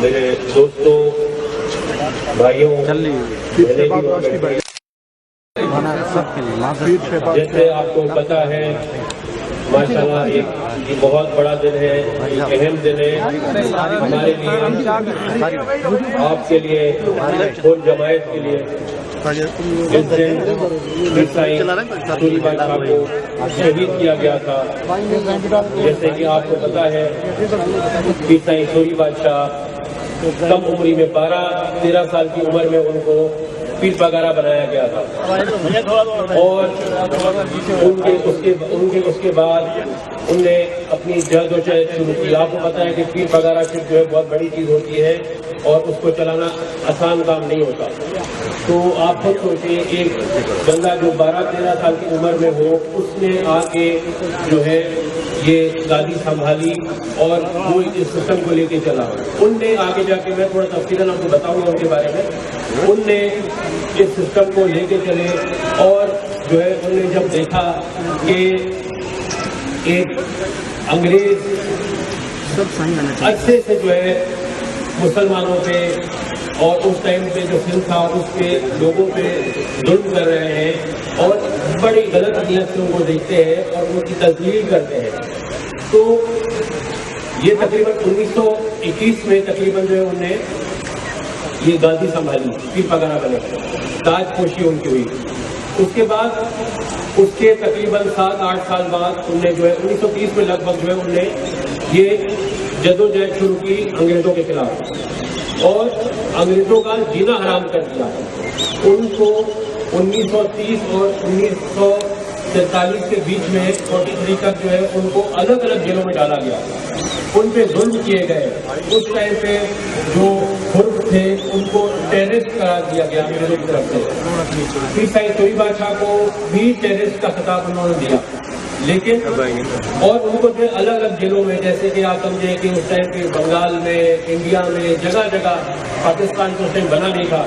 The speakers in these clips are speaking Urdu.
میرے دوستوں بھائیوں جیسے آپ کو پتا ہے ماشاءاللہ یہ بہت بڑا دن ہے، اہم دن ہے ہمارے لیے، آپ کے لیے، اور جماعت کے لیے۔ اس دن سوری بادشاہ کو شہید کیا گیا تھا۔ جیسے کہ آپ کو پتا ہے سوری بادشاہ کم عمری میں 12-13 سال کی عمر میں ان کو پیر پگارا بنایا گیا تھا، اور اس کے بعد ان نے اپنی جد و جہد شروع کی۔ آپ کو پتا ہے کہ پیر پگارا جو ہے بہت بڑی چیز ہوتی ہے اور اس کو چلانا آسان کام نہیں ہوتا۔ تو آپ خود سوچیں، ایک بندہ جو 12-13 سال کی عمر میں ہو، اس نے آ کے جو ہے یہ گادی سنبھالی اور وہ اس سسٹم کو لے کے چلا۔ ان نے آگے جا کے، میں تھوڑا تفصیلاً آپ کو بتاؤں گا ان کے بارے میں، ان نے اس سسٹم کو لے کے چلے، اور جو ہے انہوں نے جب دیکھا کہ ایک انگریز اچھے سے جو ہے مسلمانوں پہ اور اس ٹائم پہ جو سندھ تھا اس کے لوگوں پہ ظلم کر رہے ہیں اور بڑی غلط نیت سے ان کو دیکھتے ہیں اور ان کی تذلیل کرتے ہیں، تو یہ تقریباً 1921 میں تقریباً جو ہے انہوں نے یہ گادی سنبھالی، پیر پگارا بنے، تاج پوشی ان کی ہوئی۔ اس کے بعد اس کے تقریباً 7-8 سال بعد انہوں نے جو ہے 1930 میں لگ بھگ جو ہے انہوں نے یہ جدوجہد شروع کی انگریزوں کے خلاف، اور انگریزوں کا جینا حرام کر دیا۔ ان کو 1930 اور 1943 کے بیچ میں 43 تک جو ہے ان کو الگ الگ جیلوں میں ڈالا گیا، ان پہ ظلم کیے گئے۔ اس ٹائم پہ جو حرف تھے ان کو ٹیررسٹ قرار دیا گیا انگریزوں کی طرف سے۔ پھر سوری بادشاہ کو بھی ٹیررسٹ کا خطاب انہوں نے دیا، لیکن اور ان کو جو الگ الگ جیلوں میں، جیسے کہ آپ سمجھیں کہ اس ٹائم پہ بنگال میں، انڈیا میں، جگہ جگہ، پاکستان کو اس ٹائم بنا نہیں تھا،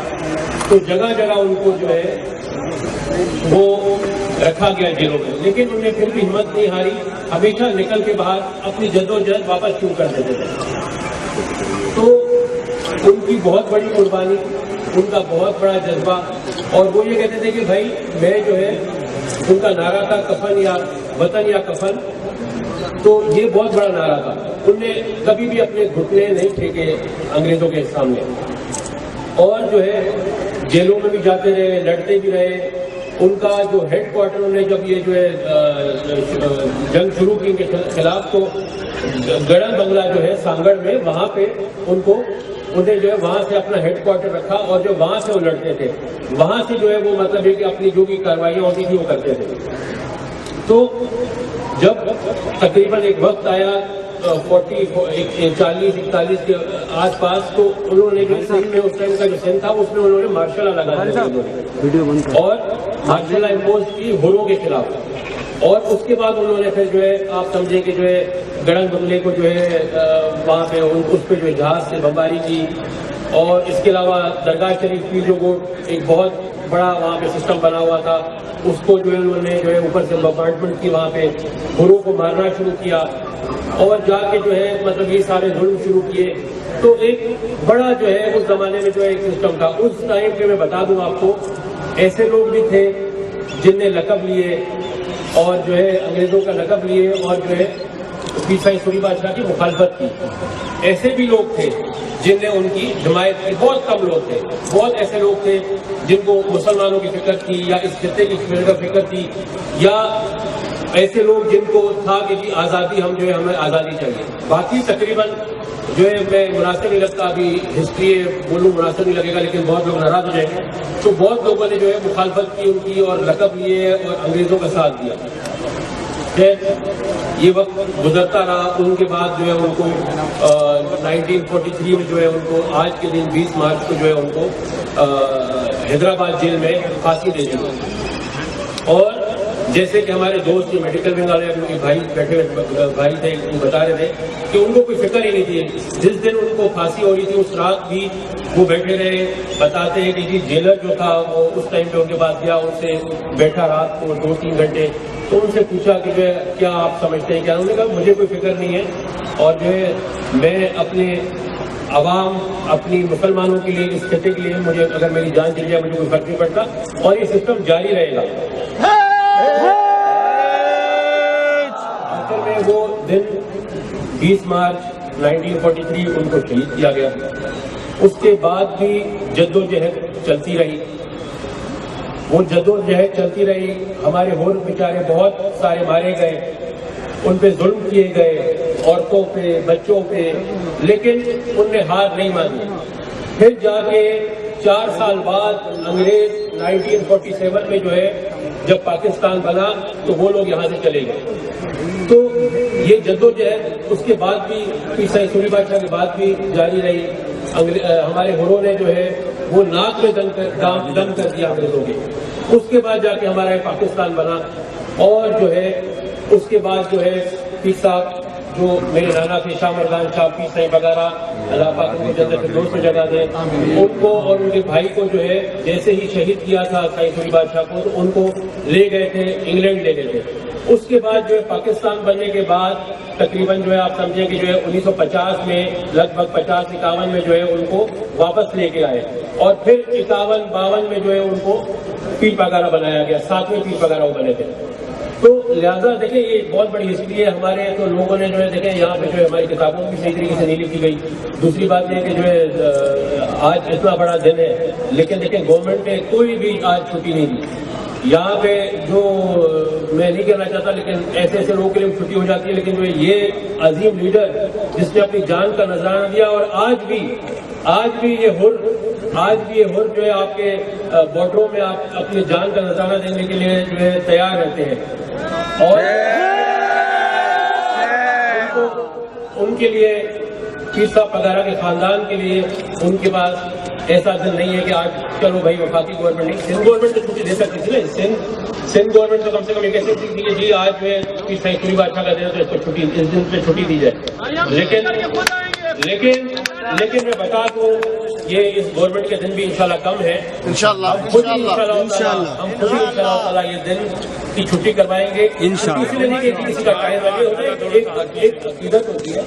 تو جگہ جگہ ان کو جو ہے وہ رکھا گیا جیلوں میں، لیکن انہوں نے پھر بھی ہمت نہیں ہاری، ہمیشہ نکل کے باہر اپنی جدوجہد واپس شروع کر دیتے تھے۔ تو ان کی بہت بڑی قربانی، ان کا بہت بڑا جذبہ، اور وہ یہ کہتے تھے کہ بھائی میں جو ہے، ان کا نعرہ تھا کفن یا وطن یا کفن، تو یہ بہت بڑا نعرہ تھا۔ ان نے کبھی بھی اپنے گھٹنے نہیں پھینکے انگریزوں کے سامنے، اور جو ہے جیلوں میں بھی جاتے رہے، لڑتے بھی رہے۔ ان کا جو ہیڈ کوارٹر، انہوں نے جب یہ جو ہے جنگ شروع کی ان کے خلاف، تو گڑھا بنگلہ جو ہے سانگڑ میں، وہاں پہ انہیں جو ہے وہاں سے اپنا ہیڈ کوارٹر رکھا، اور جو وہاں سے وہ لڑتے تھے، وہاں سے جو ہے وہ مطلب ہے کہ اپنی جو بھی کاروائیاں ہوتی تھی وہ کرتے تھے۔ تو جب تقریباً ایک وقت آیا 40-41 کے آس پاس، تو انہوں نے جو سندھ میں اس ٹائم کا جو سندھ تھا اس میں انہوں نے مارشل لا لگا دیا اور مارشل لا امپوز کی ہوروں کے خلاف، اور اس کے بعد انہوں نے پھر جو ہے آپ سمجھے کہ جو ہے گڑھنگ بنگلے کو جو ہے وہاں پہ اس پہ جو جہاز سے بمباری کی، اور اس کے علاوہ درگاہ شریف کی جو ایک بہت بڑا وہاں پہ سسٹم بنا ہوا تھا، اس کو جو ہے انہوں نے جو ہے اوپر سے بمبارڈمنٹ کی، وہاں پہ ہوروں کو مارنا شروع کیا، اور جا کے جو ہے مطلب یہ سارے ظلم شروع کیے۔ تو ایک بڑا جو ہے اس زمانے میں جو ہے ایک سسٹم تھا۔ اس ٹائم پہ میں بتا دوں آپ کو، ایسے لوگ بھی تھے جن نے لقب لیے، اور جو ہے انگریزوں کا لقب لیے، اور جو ہے سوری بادشاہ کی مخالفت کی۔ ایسے بھی لوگ تھے جن نے ان کی حمایت کی، بہت کم لوگ تھے، بہت ایسے لوگ تھے جن کو مسلمانوں کی فکر تھی، یا اس خطے کی فکر تھی، یا ایسے لوگ جن کو تھا کہ جی آزادی، ہم جو ہے ہمیں آزادی چاہیے۔ باقی تقریباً جو ہے میں مناسب نہیں لگتا، ابھی ہسٹری بولوں مناسب نہیں لگے گا، لیکن بہت لوگ ناراض ہو جائیں گے، تو بہت لوگوں نے جو ہے مخالفت کی ان کی، اور لقب لیے اور انگریزوں کا ساتھ دیا۔ یہ وقت گزرتا رہا، ان کے بعد جو ہے ان کو 1943 میں جو ہے ان کو آج کے دن 20 مارچ کو جو ہے ان کو حیدرآباد جیل میں پھانسی دے دی۔ اور جیسے کہ ہمارے دوست جو میڈیکل ونگ والے بھائی بیٹھے بھائی تھے، بتا رہے تھے کہ ان کو کوئی فکر ہی نہیں تھی۔ جس دن ان کو پھانسی ہو رہی تھی اس رات بھی وہ بیٹھے رہے، بتاتے ہیں کہ جی جیلر جو تھا وہ اس ٹائم پہ ان کے پاس گیا، ان سے بیٹھا رات کو 2-3 گھنٹے، تو ان سے پوچھا کہ جو ہے کیا آپ سمجھتے ہیں کیا؟ انہوں نے کہا مجھے کوئی فکر نہیں ہے، اور جو ہے میں اپنے عوام اپنی مسلمانوں کے لیے، اس خطے کے لیے، مجھے اگر میری جان چلی جائے مجھے کوئی فرق نہیں پڑتا، اور یہ سسٹم جاری رہے گا۔ اصل میں وہ دن 20 مارچ 1943 ان کو شہید کیا گیا، اس کے بعد بھی جدوجہد چلتی رہی، وہ جدوجہد چلتی رہی، ہمارے ہور بیچارے بہت سارے مارے گئے، ان پہ ظلم کیے گئے، عورتوں پہ، بچوں پہ، لیکن ان نے ہار نہیں مانی۔ پھر جا کے 4 سال بعد انگریز 1947 میں جو ہے جب پاکستان بنا تو وہ لوگ یہاں سے چلے گئے، تو یہ جدوجہد اس کے بعد بھی سوری بادشاہ کے بعد بھی جاری رہی۔ ہمارے ہروں نے جو ہے وہ ناک میں دم کر دیا انگریزوں کے، اس کے بعد جا کے ہمارا پاکستان بنا، اور جو ہے اس کے بعد جو ہے پیر صاحب جو میرے نانا تھے شاہ مردان شاہ پیر صاحب وغیرہ، اللہ پاک ان کو جنت الفردوس میں جگہ دے، ان کو اور ان کے بھائی کو جو ہے جیسے ہی شہید کیا تھا سوری بادشاہ کو، تو ان کو لے گئے تھے انگلینڈ لے گئے تھے۔ اس کے بعد جو ہے پاکستان بننے کے بعد تقریباً جو ہے آپ سمجھیں کہ جو ہے 1950 میں لگ بھگ 51 میں جو ہے ان کو واپس لے کے آئے، اور پھر 51-52 میں جو ہے ان کو پیر پگارا بنایا گیا، 7ویں پیر پگارا وہ بنے تھے۔ تو لہٰذا دیکھیں یہ بہت بڑی ہسٹری ہے ہمارے، تو لوگوں نے جو ہے دیکھیں یہاں پہ جو ہے ہماری کتابوں بھی صحیح طریقے سے نہیں لکھی گئی۔ دوسری بات یہ کہ جو ہے آج اتنا بڑا دن ہے، لیکن دیکھیں گورنمنٹ نے کوئی بھی آج چھٹی نہیں دی یہاں پہ، جو میں نہیں کہنا چاہتا لیکن ایسے ایسے لوگوں کے لیے چھٹی ہو جاتی ہے، لیکن جو یہ عظیم لیڈر جس نے اپنی جان کا نذرانہ دیا، اور آج بھی یہ ہر جو ہے آپ کے بارڈروں میں آپ اپنی جان کا نذرانہ دینے کے لیے جو ہے تیار رہتے ہیں، اور ان کے لیے پیر صاحب پگارا کے خاندان کے لیے ان کے پاس ایسا دن نہیں ہے کہ آج چلو بھائی وفاقی گورنمنٹ نہیں، سندھ گورنمنٹ تو چھٹی دے سکتی تھی نا، سندھ گورنمنٹ تو کم سے کم یہ کہہ سکتی تھی کہ جی آج جو ہے سوری بادشاہ کا دن ہے تو اس کو اس دن پہ چھٹی دی جائے، لیکن میں بتا دوں یہ اس گورنمنٹ کے دن بھی انشاءاللہ کم ہے، انشاءاللہ ہم خود انشاءاللہ تعالیٰ یہ دن کی چھٹی کروائیں گے، اس لیے نہیں کہ کسی کا ٹائم لگے ہوتا ہے، ایک عقیدت ہوتی ہے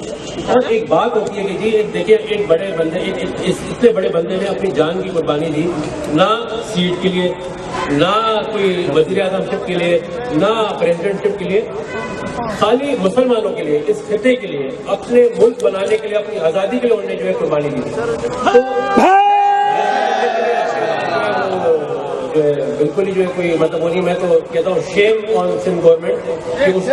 اور ایک بات ہوتی ہے کہ جی دیکھیے ایک بڑے بندے، اتنے بڑے بندے نے اپنی جان کی قربانی دی، نہ سیٹ کے لیے، نہ کوئی وزیر اعظم شپ کے لیے، نہ پریزیڈنٹ شپ کے لیے، خالی مسلمانوں کے لیے، اس خطے کے لیے، اپنے ملک بنانے کے لیے، اپنی آزادی کے لیے انہوں نے جو ہے قربانی دی، تو بالکل ہی جو ہے کوئی مطلب وہ نہیں، میں تو کہتا ہوں شیم آن سندھ گورنمنٹ کہ اس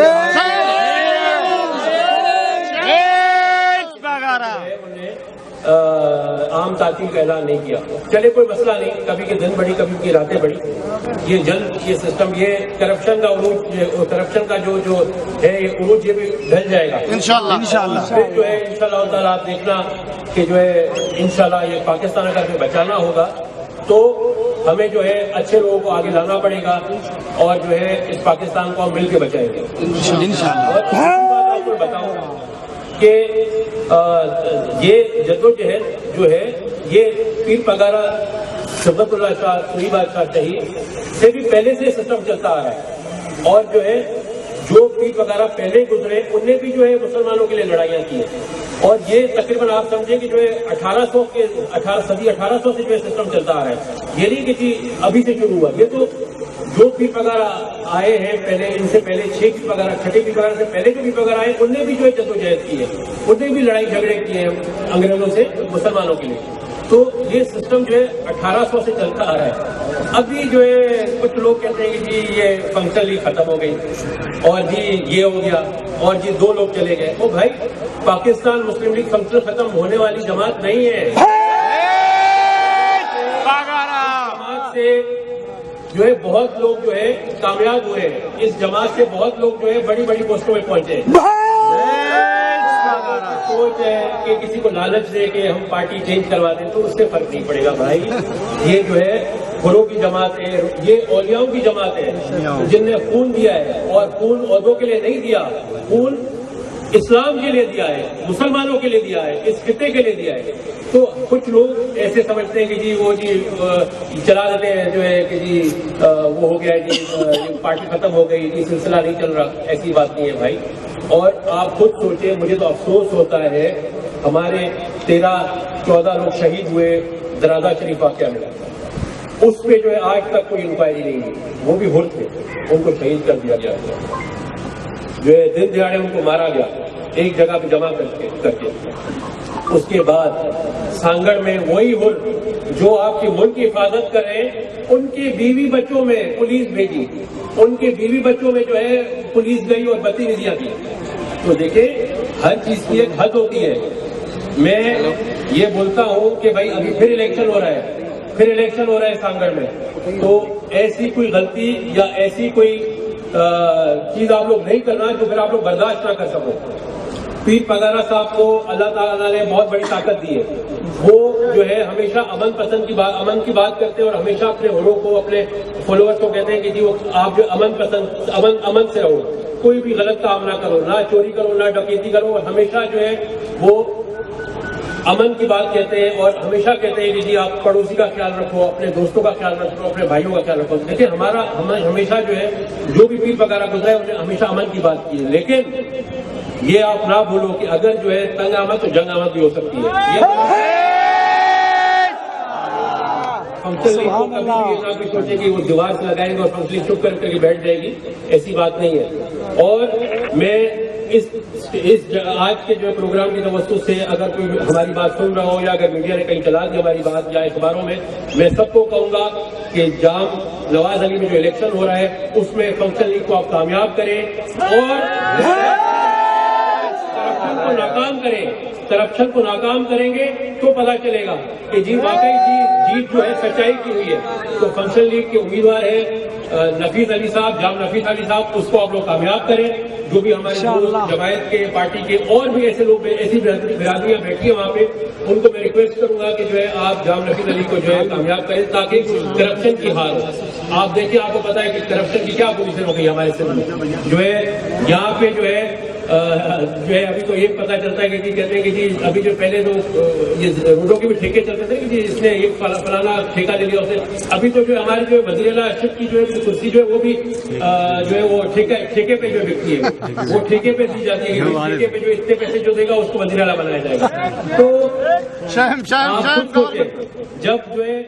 عام تعطیل کا اعلان نہیں کیا۔ چلے کوئی مسئلہ نہیں، کبھی کے دن بڑھی کبھی کی راتیں بڑھی، یہ جلد یہ سسٹم، یہ کرپشن کا عروج، کرپشن کا جو ہے یہ عروج یہ بھی ڈھل جائے گا انشاءاللہ۔ پھر جو ہے انشاءاللہ تعالیٰ آپ دیکھنا کہ جو ہے انشاءاللہ یہ پاکستان اگر ہمیں بچانا ہوگا تو ہمیں جو ہے اچھے لوگوں کو آگے لانا پڑے گا، اور جو ہے اس پاکستان کو ہم مل کے بچائیں گے انشاءاللہ۔ اور آپ کو بتاؤں کہ یہ جدوجہد جو ہے یہ پیر پگارا سبت اللہ شاہ سوری بادشاہ شہید سے بھی پہلے سے سسٹم چلتا آ رہا ہے، اور جو ہے جو پیر پگارا پہلے گزرے ان نے بھی جو ہے مسلمانوں کے لیے لڑائیاں کی ہیں، اور یہ تقریباً آپ سمجھیں کہ جو ہے 1800 سے جو ہے سسٹم چلتا آ رہا ہے، یہ نہیں کہ جی ابھی سے شروع ہوا، یہ تو جو پیر پگارا آئے ہیں پہلے، ان سے پہلے 6 پیر پگارا، 6 پیر پگارا سے پہلے جو پیر پگارا آئے ان نے بھی جو ہے جدوجہد کی ہے، انہوں نے بھی لڑائی جھگڑے کیے ہیں انگریزوں سے مسلمانوں کے لیے، تو یہ سسٹم جو ہے 1800 سے چلتا آ رہا ہے۔ ابھی جو ہے کچھ لوگ کہتے ہیں کہ جی یہ فنکشنلی ختم ہو گئی، اور جی یہ ہو گیا، اور جی 2 لوگ چلے گئے، وہ بھائی پاکستان مسلم لیگ فنکشن ختم ہونے والی جماعت نہیں ہے، جماعت سے جو ہے بہت لوگ جو ہے کامیاب ہوئے، اس جماعت سے بہت لوگ جو ہے بڑی بڑی پوسٹوں میں پہنچے۔ سوچ ہے کہ کسی کو لالچ دے کہ ہم پارٹی چینج کروا دیں تو اس سے فرق نہیں پڑے گا بھائی، یہ جو ہے گھروں کی جماعت ہے، یہ اولیاؤں کی جماعت ہے جن نے خون دیا ہے، اور خون عہدوں کے لیے نہیں دیا، خون اسلام کے لیے دیا ہے، مسلمانوں کے لیے دیا ہے، اس خطے کے لیے دیا ہے۔ تو کچھ لوگ ایسے سمجھتے ہیں کہ جی وہ جی چلا دیتے ہیں جو ہے کہ جی وہ ہو گیا جی پارٹی ختم ہو گئی، یہ سلسلہ نہیں چل رہا، ایسی بات نہیں ہے بھائی۔ اور آپ خود سوچیں، مجھے تو افسوس ہوتا ہے ہمارے 13-14 لوگ شہید ہوئے درازہ شریف واقعہ میں، اس پہ جو ہے آج تک کوئی انکوائری نہیں ہوئی. وہ بھی ہر تھے، ان کو شہید کر دیا گیا، جو ہے دن دیہڑے ان کو مارا گیا ایک جگہ پہ جمع کر کے. اس کے بعد سانگڑ میں وہی ہر جو آپ کے ملک کی حفاظت کریں، ان کے بیوی بچوں میں پولیس بھیجی، ان کے بیوی بچوں میں جو ہے پولیس گئی اور بدتمیزیاں کی. تو دیکھیں ہر چیز کی ایک حد ہوتی ہے. میں یہ بولتا ہوں کہ بھائی ابھی پھر الیکشن ہو رہا ہے سانگڑ میں، تو ایسی کوئی غلطی یا ایسی کوئی چیز آپ لوگ نہیں کرنا جو پھر آپ لوگ برداشت نہ کر سکو. پیر پگارا صاحب کو اللہ تعالیٰ نے بہت بڑی طاقت دی ہے. وہ جو ہے ہمیشہ امن کی بات کرتے ہیں، اور ہمیشہ اپنے ہوروں کو، اپنے فالوورز کو کہتے ہیں کہ جی وہ آپ جو امن سے رہو، کوئی بھی غلط کام نہ کرو، نہ چوری کرو، نہ ڈکیتی کرو. اور ہمیشہ جو ہے وہ امن کی بات کہتے ہیں، اور ہمیشہ کہتے ہیں کہ جی آپ پڑوسی کا خیال رکھو، اپنے دوستوں کا خیال رکھو، اپنے بھائیوں کا خیال رکھو. دیکھیں ہمیشہ جو ہے جو بھی پیر پگارا گزرا ہے انہوں نے ہمیشہ امن کی بات کی ہے. لیکن یہ آپ نہ بھولو کہ اگر جو ہے تنگ آمد تو جنگ آمد بھی ہو سکتی ہے. کبھی سوچے کہ وہ دیوار سے لگائیں گے اور فنکشن چپ کر کے بیٹھ جائے گی، ایسی بات نہیں ہے. اور میں اس آج کے جو پروگرام کی توسط سے اگر کوئی ہماری بات سن رہا ہو، یا اگر میڈیا نے کہیں چلا دی ہماری بات یا اخباروں میں سب کو کہوں گا کہ جام نواز علی میں جو الیکشن ہو رہا ہے اس میں فنکشن لیگ کو آپ کامیاب کریں اور کرپشن کو ناکام کریں گے تو پتا چلے گا کہ جی واقعی جیت جو ہے سچائی کی ہوئی ہے. تو فنکشن لیگ کے امیدوار ہے نفیس علی صاحب، جام نفیس علی صاحب، اس کو آپ لوگ کامیاب کریں. جو بھی ہمارے جماعت کے، پارٹی کے اور بھی ایسے لوگ، ایسی برادریاں بیٹھی ہیں وہاں پہ، ان کو میں ریکویسٹ کروں گا کہ جو ہے آپ جام نفیس علی کو جو ہے کامیاب کریں تاکہ کرپشن کی ہار ہو. آپ دیکھیں، آپ کو پتا ہے کہ کرپشن کی کیا پوزیشن ہو گئی ہمارے سندھ میں. جو ہے یہاں پہ جو ہے ابھی تو یہ پتا چلتا ہے کہ جی کہتے ہیں کہ جی ابھی جو پہلے تو یہ روڈوں کے بھی ٹھیکے چلتے تھے کہ جی اس نے ایک فلانا ٹھیکہ لے لیا اسے. ابھی تو جو ہمارے جو وزیر اعلیٰ ارشد کی جو ہے کرسی جو ہے وہ بھی جو ہے وہ ٹھیکے پہ جو بکتی ہے، وہ ٹھیکے پہ دی جاتی ہے. ٹھیکے پہ جو اتنے پیسے جو دے گا اس کو وزیر اعلیٰ بنایا جائے گا. تو آپ خود سوچیں، جب جو ہے